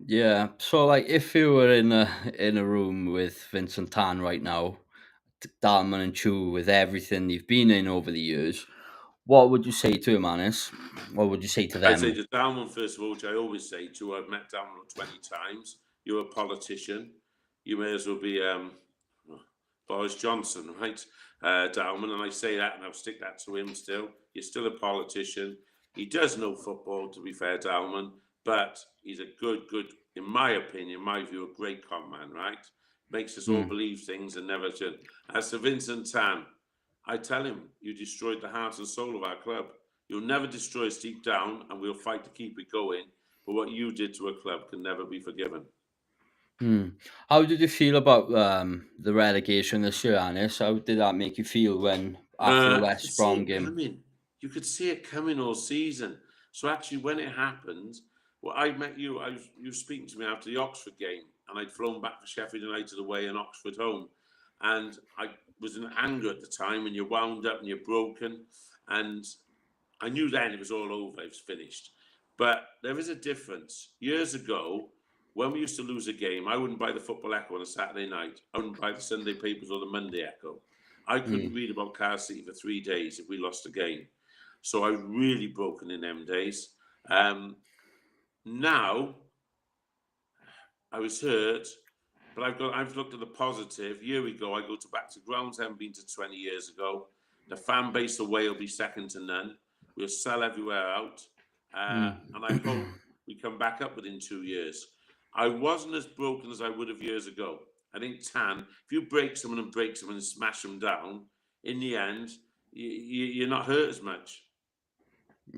Yeah. So, like, if you were in a room with Vincent Tan right now, Dalman and Chu, with everything you've been in over the years, what would you say to him, Anis? What would you say to them? I'd say to Dalman, first of all, which I always say to, I've met Dalman 20 times. You're a politician. You may as well be Boris Johnson, right? Dalman, and I say that, and I'll stick that to him still. You're still a politician. He does know football, to be fair, Dalman, but he's a good, in my opinion, my view, a great con man, right? Makes us all believe things and never should. As to Vincent Tan, I tell him, you destroyed the heart and soul of our club. You'll never destroy us deep down, and we'll fight to keep it going. But what you did to a club can never be forgiven. How did you feel about the relegation this year, Anis? How did that make you feel when after the I could West see Brom it game? coming. You could see it coming all season. So actually, when it happened, well, I met you. You were speaking to me after the Oxford game, and I'd flown back to Sheffield United away and Oxford home, and I was in anger at the time, and you're wound up and you're broken, and I knew then it was all over, it was finished. But there is a difference. Years ago, when we used to lose a game, I wouldn't buy the Football Echo on a Saturday night. I wouldn't buy the Sunday papers or the Monday Echo. I couldn't read about Cardiff City for 3 days if we lost a game. So I was really broken in them days. Now, I was hurt, but I've looked at the positive. Here we go. I go back to grounds I haven't been to 20 years ago. The fan base away will be second to none. We'll sell everywhere out. And I hope we come back up within 2 years. I wasn't as broken as I would have years ago. I think Tan, if you break someone and smash them down, in the end, you're not hurt as much.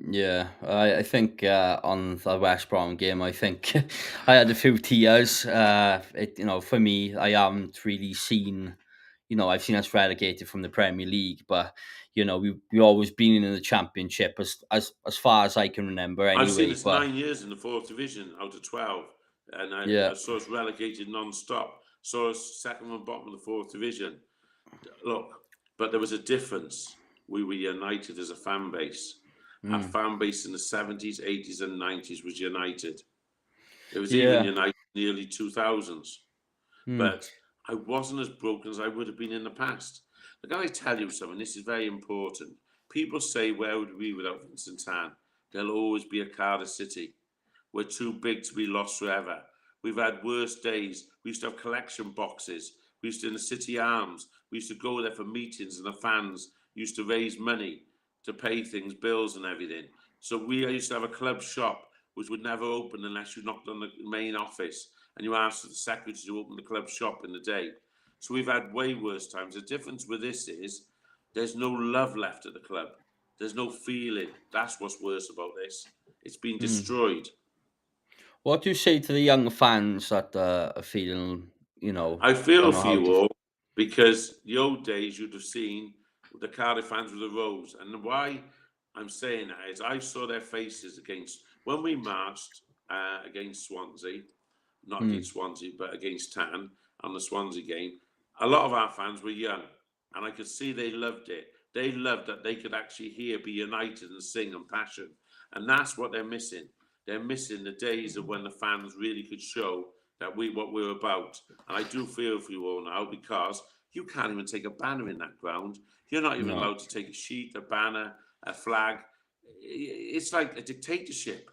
Yeah, I think on the West Brom game, I think I had a few tears. For me, I haven't really seen. I've seen us relegated from the Premier League, but we've always been in the Championship as far as I can remember. Anyway, I've seen us but 9 years in the 4th division out of 12, and yeah, I saw us relegated non-stop. Saw us second from bottom of the 4th division. Look, but there was a difference. We were united as a fan base. Our fan base in the 70s, 80s, and 90s was united. It was even united in the early 2000s. But I wasn't as broken as I would have been in the past. Look, I tell you something, this is very important. People say, where would we be without Vincent Tan? There'll always be a Cardiff City. We're too big to be lost forever. We've had worse days. We used to have collection boxes. We used to in the City Arms. We used to go there for meetings, and the fans used to raise money to pay things, bills and everything. So I used to have a club shop which would never open unless you knocked on the main office and you asked the secretary to open the club shop in the day. So we've had way worse times. The difference with this is there's no love left at the club. There's no feeling. That's what's worse about this. It's been destroyed. What do you say to the young fans that are feeling, I feel don't know for how you to? all, because the old days you'd have seen the Cardiff fans with the rose. And why I'm saying that is I saw their faces when we marched against Swansea, not against Swansea, but against Tan on the Swansea game. A lot of our fans were young, and I could see they loved it. They loved that they could actually be united and sing and passion. And that's what they're missing. They're missing the days of when the fans really could show that what we're about. And I do feel for you all now, because you can't even take a banner in that ground. You're not even allowed to take a sheet, a banner, a flag. It's like a dictatorship.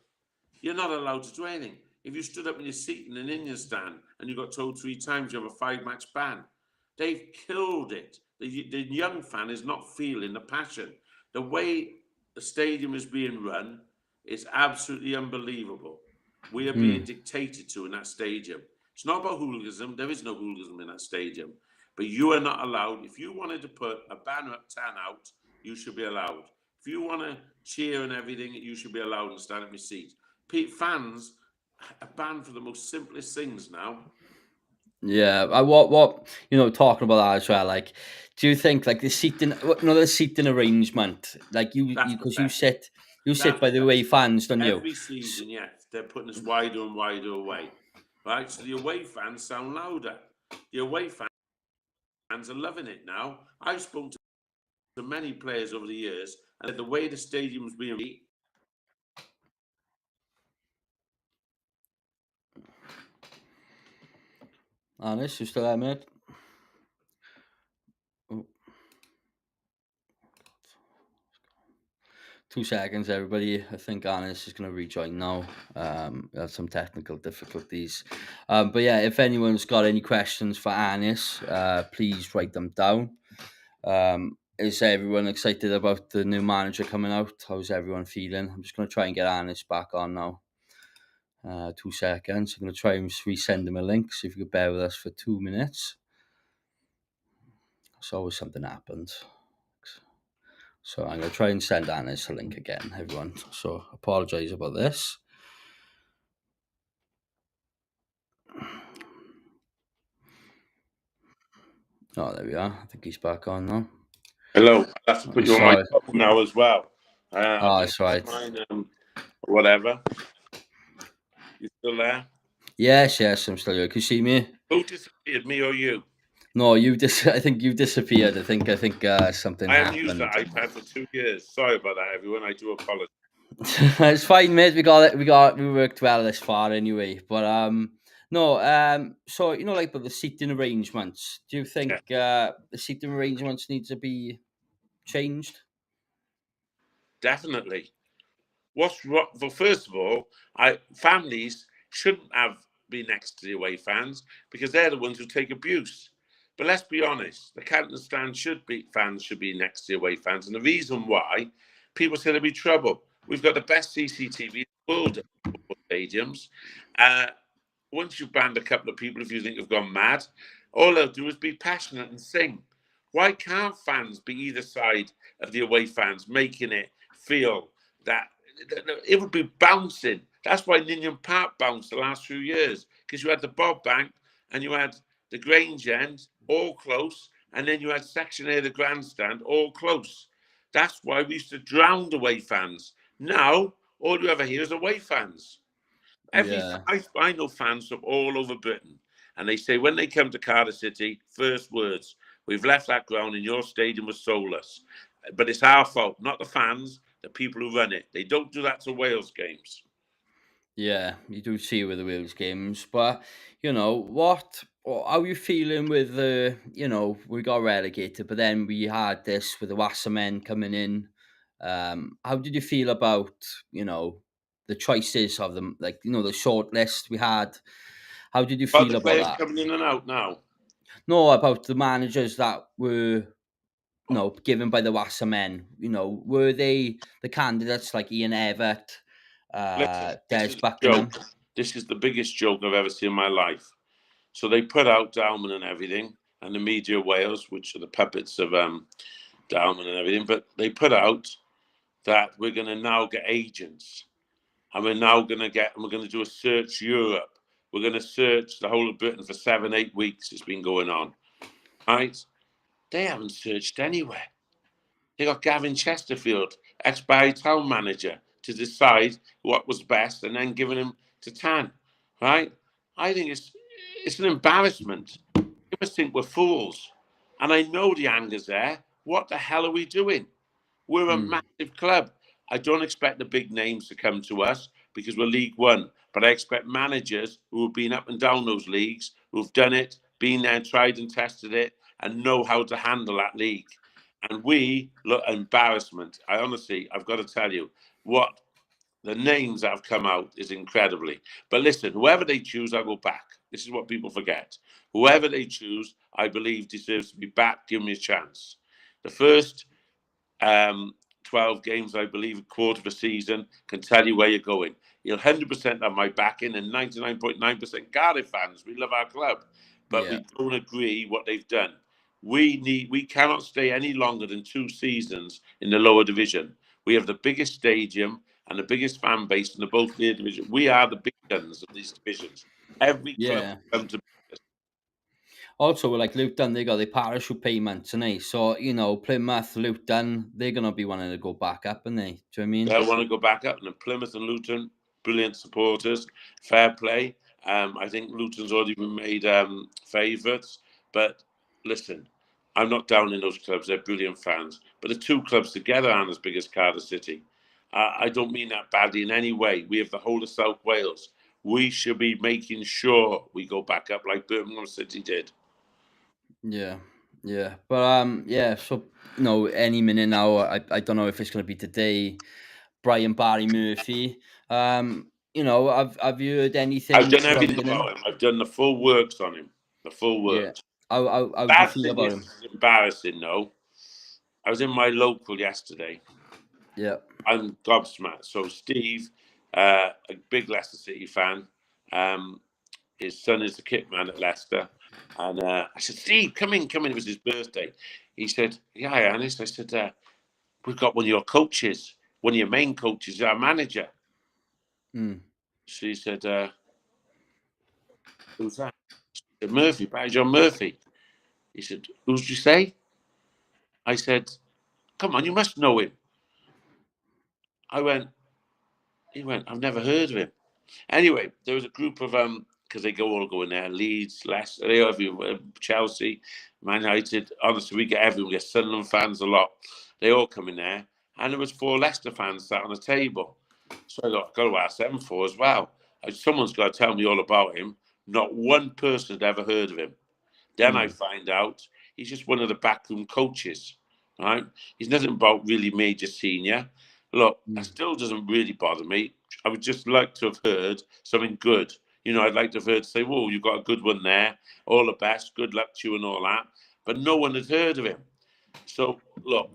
You're not allowed to do anything. If you stood up in your seat in an Indian stand and you got told 3 times you have a 5-match ban, they've killed it. The young fan is not feeling the passion. The way the stadium is being run is absolutely unbelievable. We are being dictated to in that stadium. It's not about hooliganism. There is no hooliganism in that stadium. But you are not allowed. If you wanted to put a banner up, Tan out, you should be allowed. If you want to cheer and everything, you should be allowed and stand at your seat. Fans are banned for the most simplest things now. Yeah, what talking about that as well. Like, do you think like the seating arrangement, like That's because pathetic. you sit by the away fans, don't you? Every season, yes, they're putting us wider and wider away. Right? So the away fans sound louder. The away fans are loving it now. I've spoken to many players over the years, and the way the stadium's being. Honest, you still there, mate? Oh. 2 seconds, everybody. I think Anis is going to rejoin now. Had some technical difficulties. But yeah, if anyone's got any questions for Anis, please write them down. Is everyone excited about the new manager coming out? How's everyone feeling? I'm just going to try and get Anis back on now. 2 seconds. I'm going to try and resend him a link. So if you could bear with us for 2 minutes. It's always something happens. So I'm going to try and send Anis a link again, everyone. So apologise about this. Oh, there we are. I think he's back on now. Hello. I have to put you on my phone now as well. That's right. Mine, whatever. You still there? Yes, I'm still here. Can you see me? Who disappeared, me or you? No, I think you disappeared. I think something happened. I haven't used that iPad for 2 years. Sorry about that, everyone. I do apologize. It's fine, mate. We worked well this far anyway. But no, so like with the seating arrangements, do you think the seating arrangements need to be changed? Definitely. What's wrong? Well, first of all, families shouldn't have been next to the away fans because they're the ones who take abuse. But let's be honest, the Cardiff stand fans should be next to the away fans, and the reason why people say there'll be trouble. We've got the best CCTV in the world at stadiums. Once you've banned a couple of people, if you think they've gone mad, all they'll do is be passionate and sing. Why can't fans be either side of the away fans, making it feel that it would be bouncing? That's why Ninian Park bounced the last few years, because you had the Bob Bank and you had the Grange End all close, and then you had Section A of the grandstand all close. That's why we used to drown away fans. Now, all you ever hear is away fans. I know fans from all over Britain, and they say when they come to Cardiff City, first words, we've left that ground and your stadium was soulless. But it's our fault, not the fans, the people who run it. They don't do that to Wales games. Yeah, you do see with the Wales games, but how are you feeling with the? We got relegated, but then we had this with the Wassermen coming in. How did you feel about the choices of them, like the short list we had? How did you feel about players that? Coming in and out now? No, about the managers that were given by the Wassermen. Were they the candidates like Ian Everett? Des Buchanan. This is the biggest joke I've ever seen in my life. So they put out Dalman and everything, and the Media Wales, which are the puppets of Dalman and everything, but they put out that we're going to now get agents, and we're going to do a search Europe. We're going to search the whole of Britain for 7-8 weeks. It's been going on, right? They haven't searched anywhere. They got Gavin Chesterfield, ex-Barry Town manager, to decide what was best and then giving him to Tan, right? I think it's an embarrassment. You must think we're fools. And I know the anger's there. What the hell are we doing? We're a massive club. I don't expect the big names to come to us because we're League One, but I expect managers who have been up and down those leagues, who've done it, been there, tried and tested it, and know how to handle that league. And we look embarrassment. I've got to tell you, what the names that have come out is incredibly. But listen, whoever they choose, I go back. This is what people forget. Whoever they choose, I believe deserves to be back. Give me a chance. The first 12 12 games, I believe, a quarter of a season, can tell you where you're going. He'll 100% have my backing, and 99.9% Cardiff fans. We love our club, but we don't agree what they've done. We cannot stay any longer than 2 seasons in the lower division. We have the biggest stadium and the biggest fan base in the both tier division. We are the big guns of these divisions. Every club come to. Also, like Luton, they got the parachute payments, and so Plymouth, Luton, they're gonna be wanting to go back up, and do you know what I mean? They want to go back up, and then Plymouth and Luton, brilliant supporters, fair play. I think Luton's already been made favourites, but listen, I'm not down in those clubs. They're brilliant fans, but the 2 clubs together aren't as big as Cardiff City. I don't mean that badly in any way. We have the whole of South Wales. We should be making sure we go back up like Birmingham City did. Yeah, but so any minute now. I don't know if it's going to be today. Brian Barry Murphy. Have you heard anything? I've done everything about him. I've done the full works on him. The full works. Yeah. How do you feel about him? It's embarrassing, though. I was in my local yesterday. Yeah. I'm gobsmacked. So Steve, a big Leicester City fan, his son is the kit man at Leicester. And I said, Steve, come in. It was his birthday. He said, yeah, Ernest. I said, we've got one of your coaches, one of your main coaches, our manager. She said, who's that? She said, Murphy, Barry John Murphy. He said, who did you say? I said, come on, you must know him. He went, I've never heard of him. Anyway, there was a group of, because they all go in there, Leeds, Leicester, Chelsea, Man United. Honestly, we get everyone. We get Sunderland fans a lot. They all come in there. And there was 4 Leicester fans sat on a table. So I thought, I've got to ask them 4 as well. Someone's got to tell me all about him. Not one person had ever heard of him. Then I find out he's just one of the backroom coaches, right? He's nothing about really major senior. Look, that still doesn't really bother me. I would just like to have heard something good. I'd like to have heard say, whoa, you've got a good one there. All the best. Good luck to you and all that. But no one had heard of him. So, look,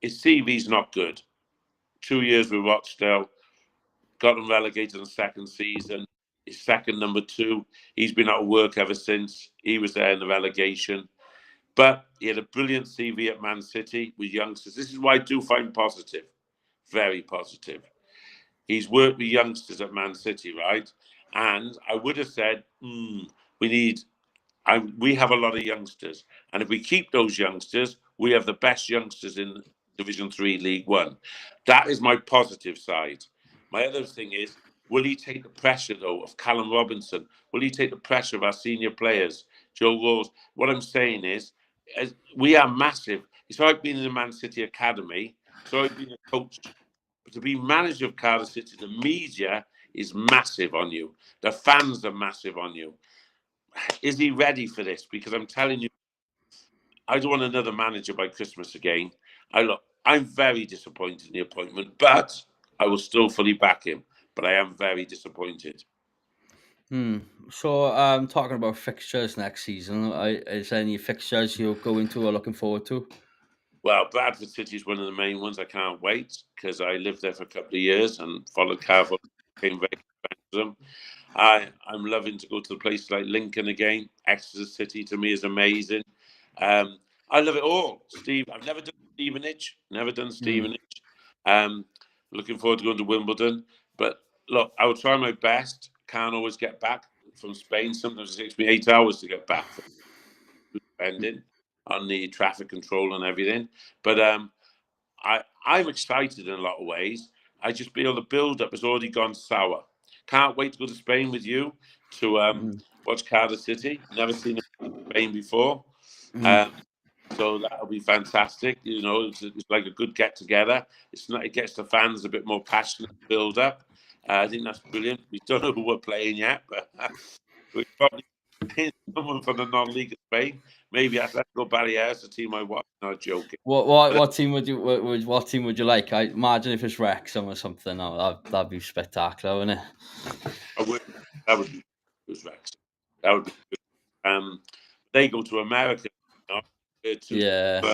his CV's not good. 2 years with Rochdale. Got him relegated in the second season. His second number 2. He's been out of work ever since. He was there in the relegation. But he had a brilliant CV at Man City with youngsters. This is why I do find positive. Very positive. He's worked with youngsters at Man City, right? And I would have said, we have a lot of youngsters. And if we keep those youngsters, we have the best youngsters in Division 3 League 1. That is my positive side. My other thing is, will he take the pressure, though, of Callum Robinson? Will he take the pressure of our senior players, Joe Rose? What I'm saying is, we are massive. It's like being in the Man City Academy. It's like being a coach. But to be manager of Cardiff City, the media is massive on you. The fans are massive on you. Is he ready for this? Because I'm telling you, I don't want another manager by Christmas again. I'm very disappointed in the appointment, but I will still fully back him. But I am very disappointed. So, talking about fixtures next season, is there any fixtures you're going to or looking forward to? Well, Bradford City is one of the main ones. I can't wait because I lived there for a couple of years and followed Cardiff, became very friends with them. I'm loving to go to the places like Lincoln again. Exeter City to me is amazing. I love it all. Steve, I've never done Stevenage. Looking forward to going to Wimbledon. But look, I will try my best. Can't always get back from Spain. Sometimes it takes me 8 hours to get back from spending on the traffic control and everything. But I'm excited in a lot of ways. I just feel the build-up has already gone sour. Can't wait to go to Spain with you to watch Cardiff City. Never seen Spain before. So that'll be fantastic. It's like a good get-together. It gets the fans a bit more passionate build-up. I think that's brilliant. We don't know who we're playing yet, but we probably someone from the non-league of Spain. Maybe Atletico Barriers, the team I watch. Not joking. What team would you like? I imagine if it's Wrexham or something. That'd be spectacular, wouldn't it? That would be Wrexham. That would be good. They go to America. Yeah.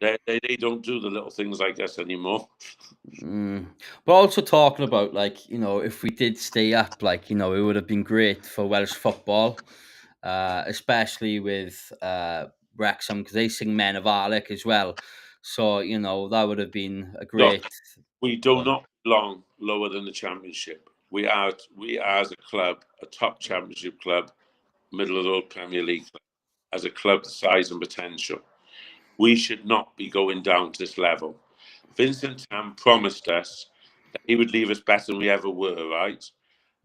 They don't do the little things like us anymore. But also talking about, like, if we did stay up, like, it would have been great for Welsh football, especially with Wrexham, because they sing Men of Alec as well. So, that would have been a Look, great we do one. not belong lower than the Championship. We are as a club, a top Championship club, middle of the road Premier League club, as a club the size and potential. We should not be going down to this level. Vincent Tan promised us that he would leave us better than we ever were, right?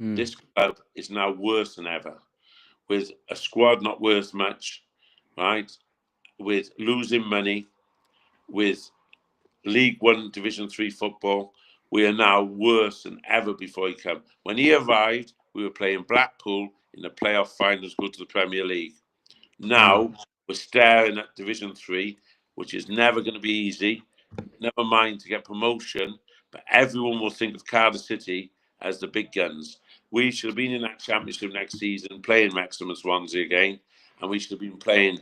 Mm, This club is now worse than ever, with a squad not worth much, right? With losing money, with League One, Division Three football, we are now worse than ever before he came. When he arrived, we were playing Blackpool in the playoff finals, go to the Premier League. mm, Now we're staring at Division Three, which is never going to be easy. Never mind to get promotion, but everyone will think of Cardiff City as the big guns. We should have been in that championship next season, playing Wrexham and Swansea again, and we should have been playing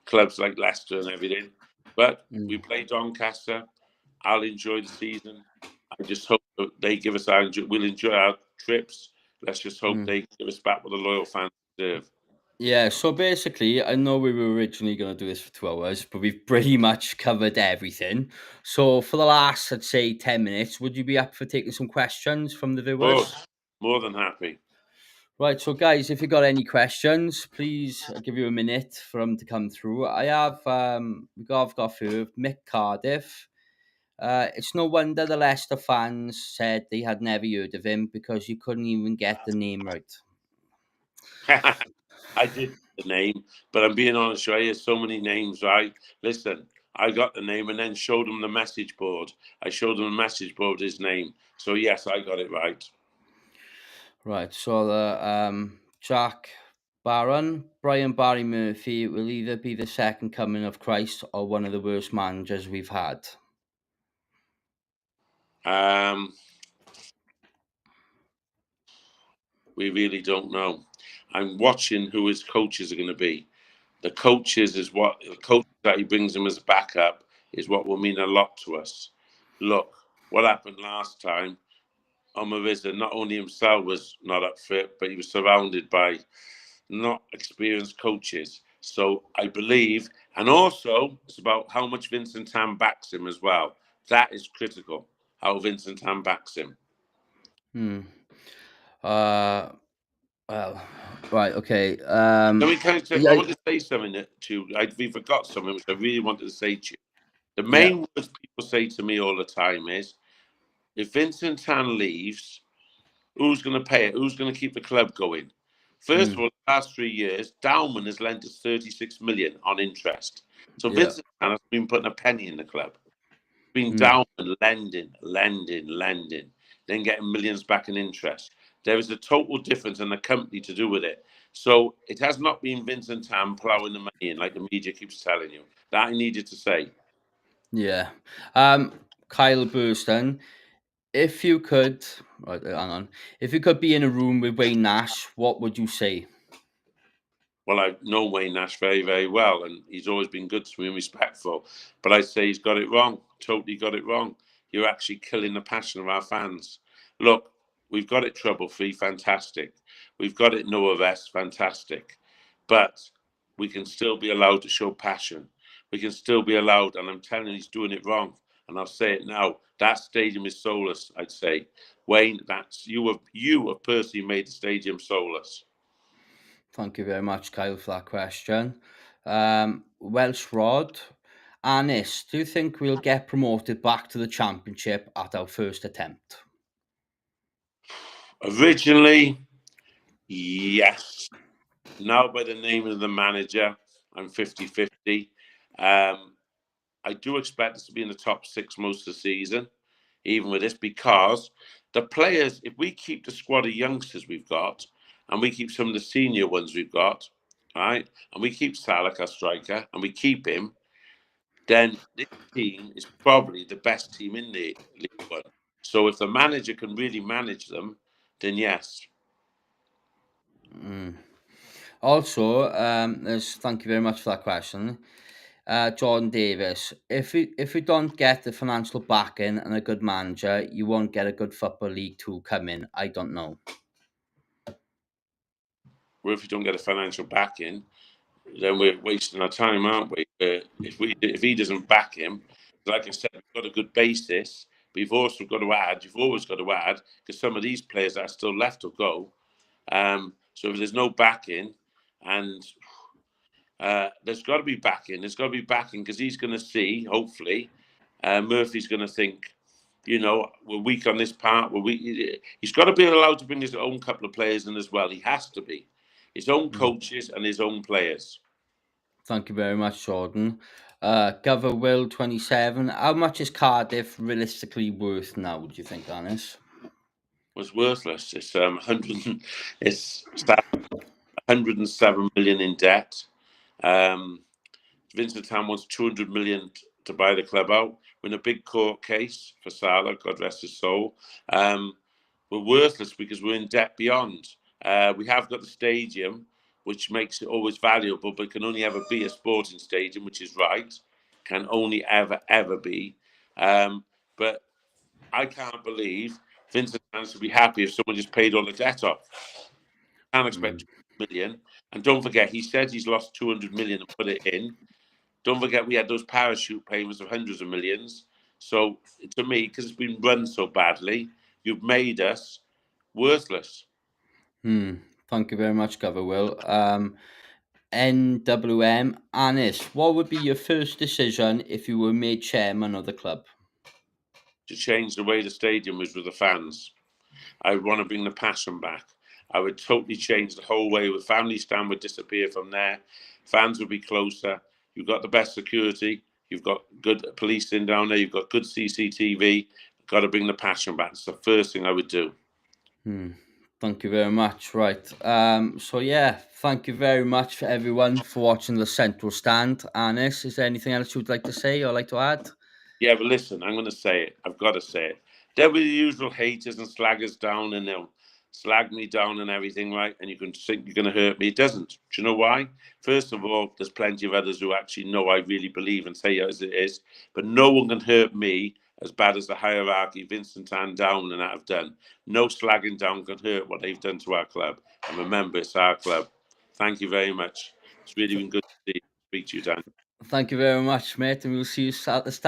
clubs like Leicester and everything. But we mm, play Doncaster. I'll enjoy the season. I just hope that they give us we'll enjoy our trips. Let's just hope mm. they give us back what the loyal fans deserve. Yeah, so basically, I know we were originally going to do this for 2 hours, but we've pretty much covered everything. So for the last, I'd say, 10 minutes, would you be up for taking some questions from the Of viewers? course, more than happy. Right, so guys, if you got any questions, please, I'll give you a minute for them to come through. I've got a few. Mick Cardiff. It's no wonder the Leicester fans said they had never heard of him because you couldn't even get the name right. I did the name, but I'm being honest, right? There's so many names, right? Listen, I got the name and then showed them the message board. I showed them the message board, his name. So yes, I got it right. Right, so the Jack Brian Barry Murphy will either be the second coming of Christ or one of the worst managers we've had. Um, we really don't know. I'm watching who his coaches are going to be. The coaches that he brings him as backup is what will mean a lot to us. Look, what happened last time? Omarisa, not only himself was not up fit, but he was surrounded by not experienced coaches. So I believe, and also it's about how much Vincent Tan backs him as well. That is critical. How Vincent Tan backs him. Hmm. Uh. Well. Right. Okay. Can I say, I Yeah. want to say something to you. We forgot something which I really wanted to say to you. The Yeah. main words people say to me all the time is, if Vincent Tan leaves, who's going to pay it? Who's going to keep the club going? First Hmm. of all, the past 3 years, Dowman has lent us 36 million on interest. So Yeah. Vincent Tan has been putting a penny in the club. Been Hmm. down and lending, then getting millions back in interest. There is a total difference in the company to do with it. So it has not been Vincent Tan ploughing the money in, like the media keeps telling you. That I needed to say. Yeah. Kyle Burston. If you could, right, hang on. If you could be in a room with Wayne Nash, what would you say? Well, I know Wayne Nash very, very well, and he's always been good to me and respectful. But I'd say he's got it wrong. Totally got it wrong. You're actually killing the passion of our fans. Look, we've got it trouble free, fantastic. We've got it no arrest, fantastic. But we can still be allowed to show passion. We can still be allowed, and I'm telling you, he's doing it wrong. And I'll say it now. That stadium is soulless, I'd say. Wayne, that's you have personally made the stadium soulless. Thank you very much, Kyle, for that question. Welsh Rod. Anis, do you think we'll get promoted back to the championship at our first attempt? Originally, yes. Now, by the name of the manager, I'm 50-50. I do expect us to be in the top six most of the season, even with this, because the players, if we keep the squad of youngsters we've got, and we keep some of the senior ones we've got, right, and we keep Salak, our striker, and we keep him, then this team is probably the best team in the League One. So if the manager can really manage them, then yes. Also, thank you very much for that question. Jordan Davis. If you don't get the financial backing and a good manager, you won't get a good football league to come in. I don't know. Well, if you don't get a financial backing, then we're wasting our time, aren't we? If he doesn't back him, like I said, we've got a good basis. But you've always got to add, because some of these players that are still left will go. So if there's no backing, and there's got to be backing. There's got to be backing because he's going to see, hopefully, Murphy's going to think, we're weak on this part. He's got to be allowed to bring his own couple of players in as well. He has to be. His own coaches and his own players. Thank you very much, Jordan. Gover Will 27. How much is Cardiff realistically worth now, do you think, Anis? Was worthless. It's 107 million in debt. Vincent Tan wants 200 million to buy the club out. We're in a big court case for Salah, God rest his soul. We're worthless because we're in debt beyond. We have got the stadium, which makes it always valuable, but it can only ever be a sporting stadium, which is right. Can only ever be. But I can't believe Vincent Tan would be happy if someone just paid all the debt off. Can't expect 200 million. And don't forget, he said he's lost 200 million and put it in. Don't forget, we had those parachute payments of hundreds of millions. So to me, because it's been run so badly, you've made us worthless. Thank you very much, Gover Will. NWM, Anis, what would be your first decision if you were made chairman of the club? To change the way the stadium was with the fans. I would want to bring the passion back. I would totally change the whole way. The family stand would disappear from there. Fans would be closer. You've got the best security. You've got good policing down there. You've got good CCTV. Got to bring the passion back. It's the first thing I would do. Thank you very much. Right. So yeah, thank you very much for everyone for watching the Central Stand. Anis, is there anything else you'd like to say or like to add? Yeah, but listen, I'm going to say it. I've got to say it. There'll be the usual haters and slaggers down, and they'll slag me down and everything, right? And you can think you're going to hurt me. It doesn't. Do you know why? First of all, there's plenty of others who actually know I really believe and say it as it is. But no one can hurt me as bad as the hierarchy, Vincent Tan down and that have done. No slagging down can hurt what they've done to our club. And remember, it's our club. Thank you very much. It's really been good to speak to you, Dan. Thank you very much, mate, and we'll see you at the start.